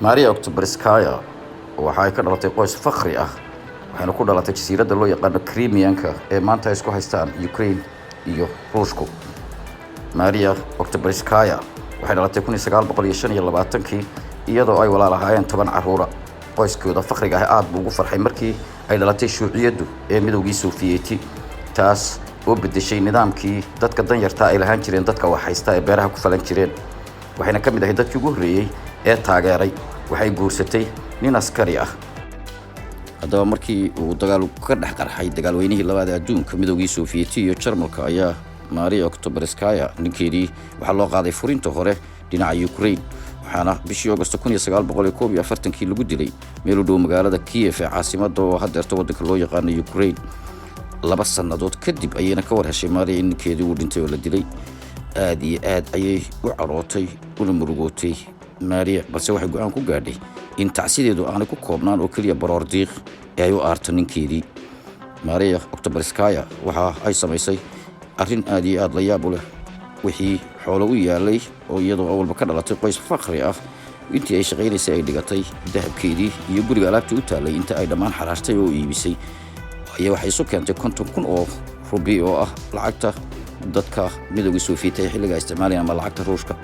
Maria Oktyabrskaya waxay ka dhalatay qoys fakhri ah waxayna ku dhalatay jasiiradda loo yaqaano Crimeanka ee maanta ay isku haystaan Ukraine iyo Ruushku. Maria Oktyabrskaya waxay dhalatay 1925 iyadoo ay walaal ahaayeen 10 carruur. qoyskooda fakhriga ah aad buu ugu farxay markii ay dhalatay shuuciyaddu ee midowgii Sofiyeeti, taas oo bedeshay nidaamkii dadka danyarta ay lahaan jireen dadka wax haysta ee beeraha ku falan jireen. waxayna ka mid ahayd dadkii ugu horreeyay ee taageeray. waxay guursatay nin askari ah. haddaba markii uu dagaal ka dhex qarxay dagaalweynihii labaad ee adduunka midowgii Sofiyeeti iyo Jarmalka ayaa Maria Oktyabrskaya ninkeedii waxaa loo qaaday furinta hore dhinaca Ukraine, waxaana bishii August 1941 lagu dilay meel u dhow magaalada Kiev ee caasimadda oo haddeerta waddanka loo yaqaano Ukraine. 2 sannadood kadib ayayna ka war heshay Maria in ninkeedii uu dhintay oo la dilay. aad iyo aad ayay u carootay una murugootay Maria, balse waxay go'aan ku gaadhay in tacsideedu aanay ku koobnaan oo keliya baroor diiq ee ay u aarto ninkeedii. Maria Oktyabrskaya waxa ay samaysay arrin aad iyo aad la yaab u leh. wixii xoolo u yaalay oo iyadoo awalba ka dhalatay qoys fakhri ah, intii ay shaqaynaysay ay dhigatay dahabkeedii iyo guriga alaabta u taalay inta ay dhammaan xaraashtay oo iibisay. waxay isu keentay 50,000 oo rubi oo ah lacagta dadka midowga Sofiyeeti ee xilliga isticmaalayeen ama lacagta Ruushka.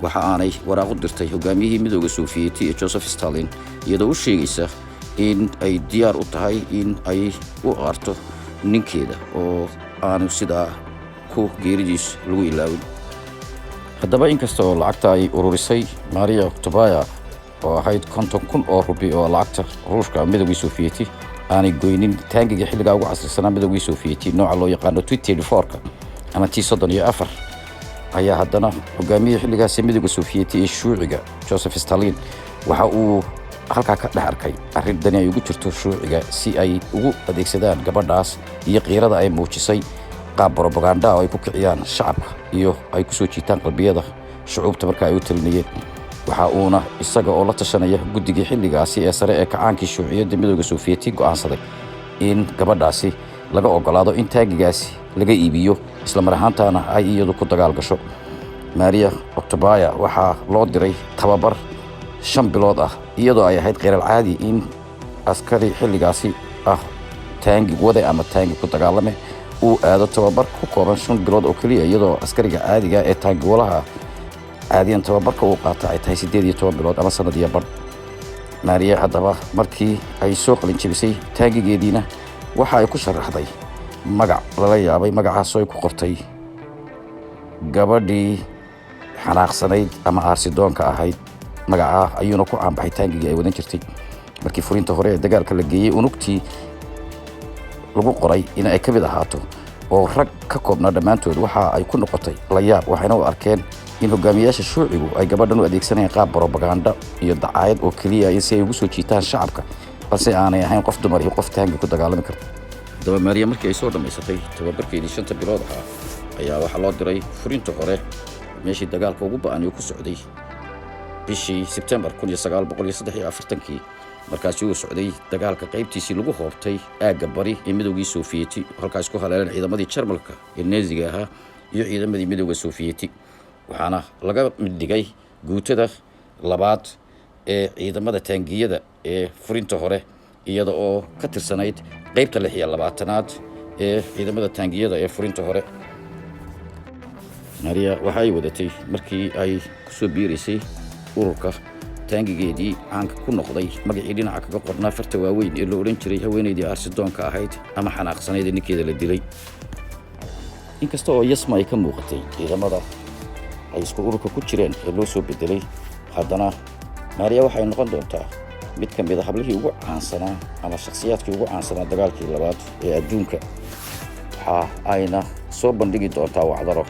waxa aanay waraaq u dirtay hogaamiyihii midowga Sofiyeeti ee Joseph Stalin iyadoo u sheegaysa in ay diyaar u tahay in ay u aarto ninkeeda oo aanu sidaa ku geeridiis lagu ilaawin. haddaba inkasta oo lacagta ay ururisay Maria Oktyabrskaya oo ahayd 50,000 oo rubi oo lacagta Ruushka midowga Sofiyeeti aanay goynin taangiga xilliga ugu casrisanaa midowga Sofiyeeti nooca loo yaqaano T-34 ama T-34, ayaa haddana hogaamiyihii xilligaas midowga Sofiyeeti ee shuuciga Joseph Stalin waxa uu halkaa ka dhex arkay arrin dani ay ugu jirto shuuciga si ay ugu adeegsadaan gabadhaas iyo qiirada ay muujisay qaab propaganda oo ay ku kiciyaan shacabka iyo ay ku soo jiitaan qalbiyada shucuubta marka ay u talinayeen. waxa uuna isaga oo la tashanaya guddigii xilligaasi ee sare ee kacaankii shuuciyadda midowga Sofiyeeti go'aansaday in gabadhaasi laga ogolaado in taagigaasi laga iibiyo isla mar ahaantaana ay iyadu ku dagaal gasho. Maria Oktyabrskaya waxaa loo diray tababar 5 bilood ah iyadoo ay ahayd qeyral caadi in askari xilligaasi ah taangi wade ama taangi ku dagaalame uu aado tababar ku kooban 5 bilood oo keliya, iyadoo askariga caadiga ee taangi walaha caadiyan tababarka uu qaata ay tahay 18 bilood ama sanad iyo badh. Maria haddaba markii ay soo qalin jebisay taangigeediina waxa ay ku sharaxday magac lala yaabay. magacaas oo ay ku qortay gabadhii xanaaqsanayd ama aarsidoonka ahayd. magaca ayuuna ku caanbaxay taangigii ay wadan jirtay. markii furinta hore ee dagaalka la geeyey unugtii lagu qoray in ay ka mid ahaato oo rag ka koobnaa dhammaantood waxa ay ku noqotay la yaab. waxayna u arkeen in hogaamiyaasha shuucigu ay gabadhan u adeegsanayaan qaab propaganda iyo dacaayad oo keliya si ay ugu soo jiitaan shacabka, balse aanay ahayn qof dumar iyo qof taangi ku dagaalami karta. haddaba Maria markii ay soo dhammaysatay tababarkeedii 5 bilood ah ayaa waxaa loo diray furinta hore meeshii dagaalka ugu ba'an uu ku socday bishii Sebtembar 1943 markaasi uu socday dagaalka qaybtiisii lagu hoobtay aagga bari ee midowgii Sofiyeeti, halkaas ku haleeleen ciidamadii Jarmalka ee Naziga ahaa iyo ciidamadii midowga Sofiyeeti. waxaana laga mid dhigay guutada labaad ee ciidamada taangiyada ee furinta hore iyada oo ka tirsanayd qaybta 26aad ee ciidamada taangiyada ee furinta hore. Maria waxa ay wadatay markii ay ku soo biirisay ururka taangigeedii caanka ku noqday magacii dhinaca kaga qornaa farta waaweyn ee loo oran jiray haweeneydii aarsidoonka ahayd ama xanaaqsanayd ee ninkeeda la dilay. inkasta oo yasma ay ka muuqatay ciidamada ay isku ururka ku jireen ee loo soo bedelay, haddana Maria waxay noqon doontaa mid ka mid ah hablihii ugu caansanaa ama shakhsiyaadkii ugu caansanaa dagaalkii labaad ee adduunka. waxa ayna soo bandhigi doontaa wacdaro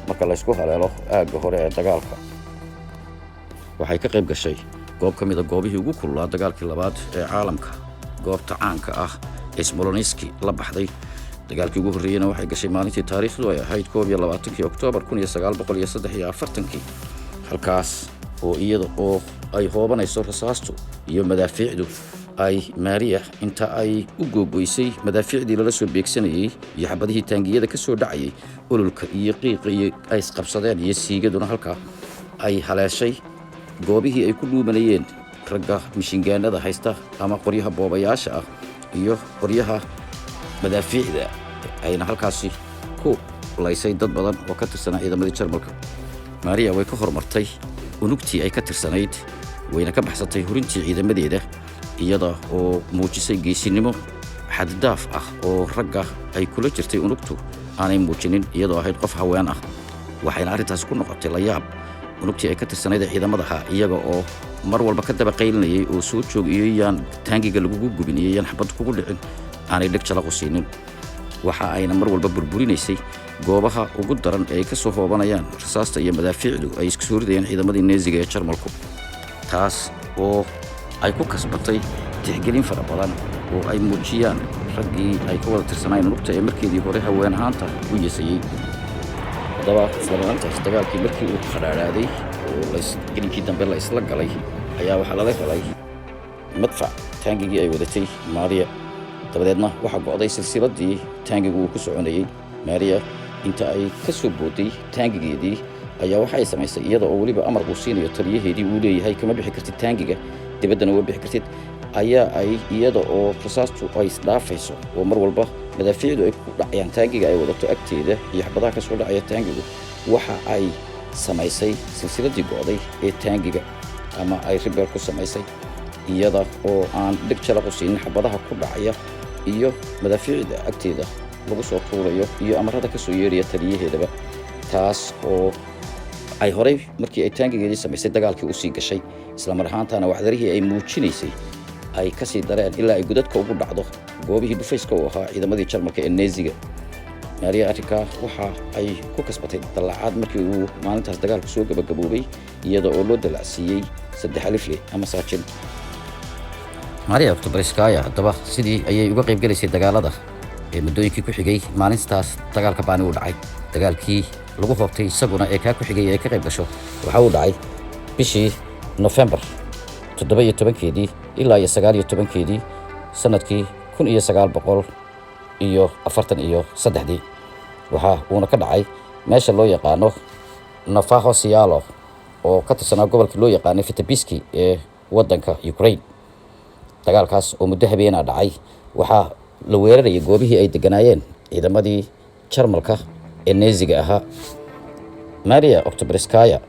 marka la isku haleelo aagga hore ee dagaalka. waxay ka qayb gashay goob ka mid ah goobihii ugu kululaa dagaalkii labaad ee caalamka, goobta caanka ah ee Smolensk la baxday. dagaalkii ugu horreeyayna waxay gashay maalintii taariikhdu ay ahayd 22 Oktoobar 1943, halkaas oo iyada oo ay hoobanayso rasaastu iyo madaafiicdu ay Maria inta ay u googoysay madaafiicdii lala soo beegsanayay iyo xabadihii taangiyada ka soo dhacayay ololka iyo qiiqa iyo ay isqabsadeen iyo siigaduna halkaa ay haleeshay goobihii ay ku dhuumanayeen ragga mishingaanada haysta ama qoryaha boobayaasha ah iyo qoryaha madaafiicda ayna halkaasi ku laysay dad badan oo ka tirsanaa ciidamadii Jarmalka. Maria way ka hormartay unugtii ay ka tirsanayd wayna ka baxsatay hurintii ciidamadeeda iyada oo muujisay geesinimo xaddaaf ah oo ragga ay kula jirtay unugtu aanay muujinin iyadoo ahayd qof haween ah. waxayna arrintaas ku noqotay la yaab unugtii ay ka tirsanayd ciidamadaha iyaga oo mar walba ka daba qaylinayay oo soo joogiyeen taangiga lagu gubinayay xabad kugu dhicin aanay dhig jala qusiinin. waxa ayna mar walba burburinaysay goobaha ugu daran ee ka soo hoobanayaan rasaasta iyo madaafiicdu ay isku soo ridayeen ciidamadii Neeziga ee Jarmalku. taas oo ay ku kasbatay tixgelin fara badan oo ay muujiyaan raggii ay ka wada tirsanaayeen unugta ee markeedii hore haween ahaanta u yeesayay. haddaba isla maantaas dagaalkii markii uu khadhaadhaaday oo gelinkii dambe la isla galay ayaa waxaa lala helay madfac taangigii ay wadatay Maria. dabadeedna waxaa go'day silsiladii taangigu uu ku soconayay. Maria inta ay ka soo booday taangigeedii ayaa waxa ay samaysay iyada oo weliba amar uu siinayo taliyaheedii uu leeyahay kama bixi kartid taangiga dibaddana waa bixi kartid ayaa ay iyada oo rasaastu ay isdhaafayso oo mar walba madaafiicdu ay ku dhacayaan taangiga ay wadato agteeda iyo xabadaha ka soo dhacaya taangigu waxa ay samaysay silsiladii go'day ee taangiga ama ay ribeer ku samaysay iyada oo aan dhig jala qusiinin xabadaha ku dhacaya iyo madaafiicda agteeda lagu soo tuurayo iyo amarada ka soo yeeraya taliyaheedaba. taas oo ay horay markii ay taangigeedii samaysay dagaalkii u sii gashay isla mar ahaantaana waxdarihii ay muujinaysay ay ka sii dareen ilaa ay gudadka ugu dhacdo goobihii dhufayska u ahaa ciidamadii Jarmalka ee Neeziga. Maria arrinkaa waxa ay ku kasbatay dalacaad markii uu maalintaas dagaalku soo gabagaboobay iyada oo loo dalacsiiyey 3 alifle ama saajin. Maria Oktyabrskaya haddaba sidii ayay uga qayb galaysay dagaalada ee muddooyinkii ku xigay maalintaas dagaalka baani u dhacay. dagaalkii lagu hoobtay isaguna ee ka ku xigay ee ka qayb gasho waxa uu dhacay bishii November 17keedii ilaa 19keedii sanadkii 1943 waxa uuna ka dhacay meesha loo yaqaano Novosiyalo oo ka tirsanaa gobolka loo yaqaano Vitebsk ee waddanka Ukraine. dagaalkaas oo muddo habeen ah dhacay waxa la weerarayay goobihii ay deganaayeen ciidamadii Jarmalka ee Neeziga ahaa. Maria Oktyabrskaya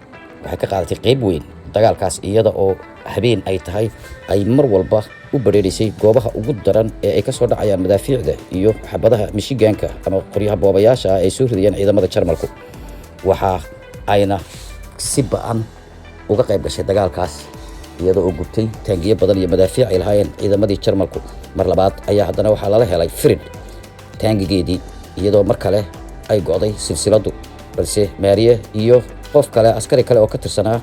waxay ka qaadatay qayb weyn dagaalkaas iyada oo habeen ay tahay ay mar walba u bareerisay goobaha ugu daran ee ay ka soo dhacayaan madaafiicda iyo xabadaha mishigaanka ama qoryaha boobayaasha ay soo ridayaan ciidamada Jarmalku. waxa ayna si ba'an uga qayb gashay dagaalkaas iyada oo gubtay taangiyo badan iyo madaafiic ay lahaayeen ciidamadii Jarmalku. mar labaad ayaa haddana waxaa lala helay Frid taangigeedii iyadoo mar kale ay go'day silsiladu balse Maria iyo qof kale askari kale oo ka tirsanaa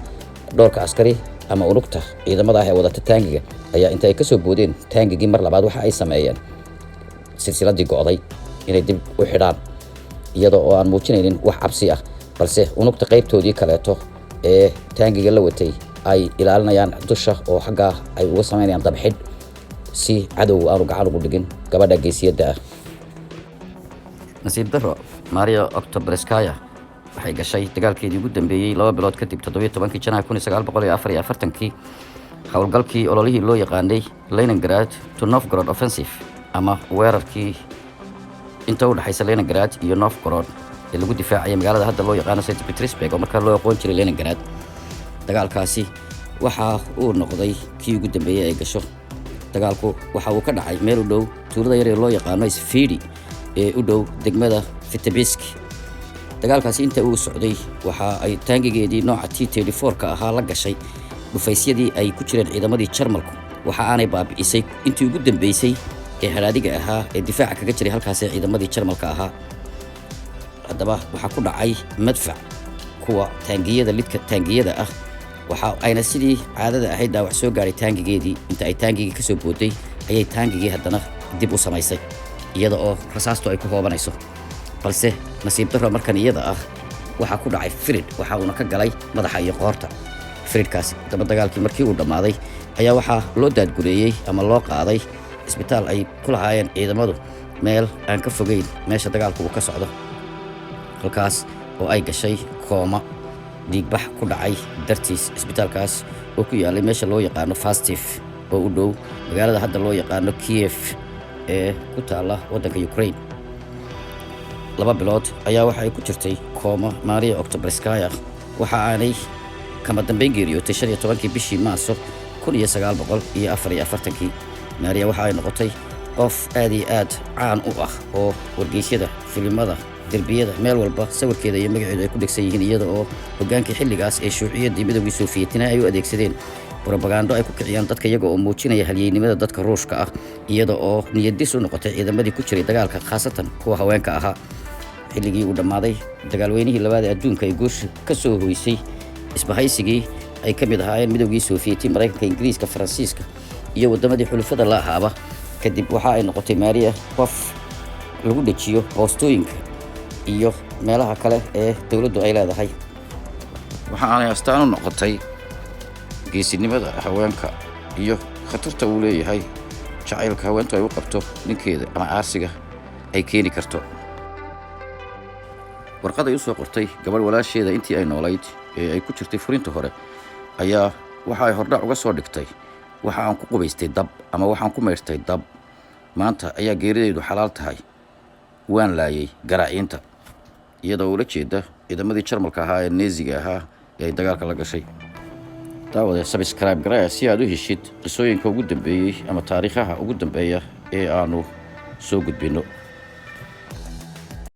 dhowrka askari ama unugta ciidamada ay wadata taangiga ayaa inta ay ka soo boodeen taangigii mar labaad waxa ay sameeyeen silsiladii go'day inay dib u xidhaan iyada oo aan muujinaynin wax cabsi ah balse unugta qaybtoodii kaleeto ee taangiga la watay ay ilaalinayaan dusha oo xagga ay uga sameynayaan dabxid si cadow aanu gacan ugu dhigin gabadha geesiyada ah. nasiib daro Maria Oktyabrskaya waxay gashay dagaalkeedii ugu dambeeyay 2 bilood kadib 17 Janaayo 1944 howlgalkii ololihii loo yaqaanay Leningrad to Novgorod offensive ama weerarkii inta u dhaxaysa Leningrad iyo Novgorod ee lagu difaacay magaalada hadda loo yaqaan St. Petersburg oo markaa loo aqoon jiray Leningrad. dagaalkaasi waxa uu noqday kii ugu dambeeyay ay gasho. dagaalku waxa uu ka dhacay meel u dhow tuulada yar ee loo yaqaan Isfidi ee u dhow degmada Vitebsk. dagaalkaasi inta uu socday waxa ay taangigeedii nooca T-34 ka ahaa la gashay dhufaysyadii ay ku jireen ciidamadii Jarmalku. waxa aanay baabi'isay intii ugu dambeysay ee haraadiga ahaa ee difaaca kaga jiray halkaas ee ciidamadii Jarmalka ahaa. haddaba waxa ku dhacay madfac kuwa taangiyada lidka taangiyada ah waxa ayna sidii caadada ahayd daawac soo gaaray taangigeedii. inta ay taangigii ka soo booday ayay taangigii haddana dib u samaysay iyada oo rasaastu ay ku hoobanayso balse nasiib darro markan iyada ah waxa ku dhacay Frid waxa uuna ka galay madaxa iyo qoorta. Fridkaasi daba dagaalkii markii uu dhamaaday ayaa waxa loo daadgureeyay ama loo qaaday isbitaal ay ku lahaayeen ciidamadu meel aan ka fogeyn meesha dagaalku uu ka socdo halkaas oo ay gashay kooma dhiigbax ku dhacay dartiis isbitaalkaas oo ku yaalay meesha loo yaqaano Fastiv oo u dhow magaalada hadda loo yaqaano Kiev ee ku taalla waddanka Ukraine. 2 bilood ayaa waxa ay ku jirtay kooma Maria Oktyabrskaya waxa aanay kama dambeyn geeriyootay 15 bishii Maarso 1944. Maria waxa ay noqotay qof aad iyo aad caan u ah oo wargeysyada, filimada, derbiyada meel walba sawirkeeda iyo magaceedu ay ku dhegsan yihiin, iyada oo hogaankii xilligaas ee shuuciyadii midowgii Sofiyeetina ay u adeegsadeen propaganda ay ku kiciyaan dadka iyaga oo muujinaya halyeynimada dadka Ruushka ah, iyada oo niyadis u noqotay ciidamadii ku jiray dagaalka, khaasatan kuwa haweenka ahaa. xilligii uu dhammaaday dagaalweynihii labaad ee adduunka ay guusha ka soo hoysay isbahaysigii ay ka mid ahaayeen midowgii Sofiyeeti, Maraykanka, Ingiriiska, Faransiiska iyo waddamadii xulafada la ahaaba. kadib waxa ay noqotay Maria qof lagu dhajiyo boostooyinka iyo meelaha kale ee dawladdu ay leedahay. waxa aanay astaan u noqotay geesinimada haweenka iyo khatarta uu leeyahay jacaylka haweentu ay u qabto ninkeeda ama aarsiga ay keeni karto. warqad ay u soo qortay gabadh walaasheeda intii ay noolayd ee ay ku jirtay furinta hore ayaa waxa ay hordhac uga soo dhigtay: waxa aan ku qubaystay dab ama waxaan ku meyrtay dab, maanta ayaa geeridaydu xalaal tahay, waan laayay garaaciinta, iyadoo ula jeeda ciidamadii Jarmalka ahaa ee Neeziga ahaa ee ay dagaalka la gashay. daawada subscribe garaya si aad u heshid qisooyinka ugu dambeeyay ama taariikhaha ugu dambeeya ee aanu soo gudbino.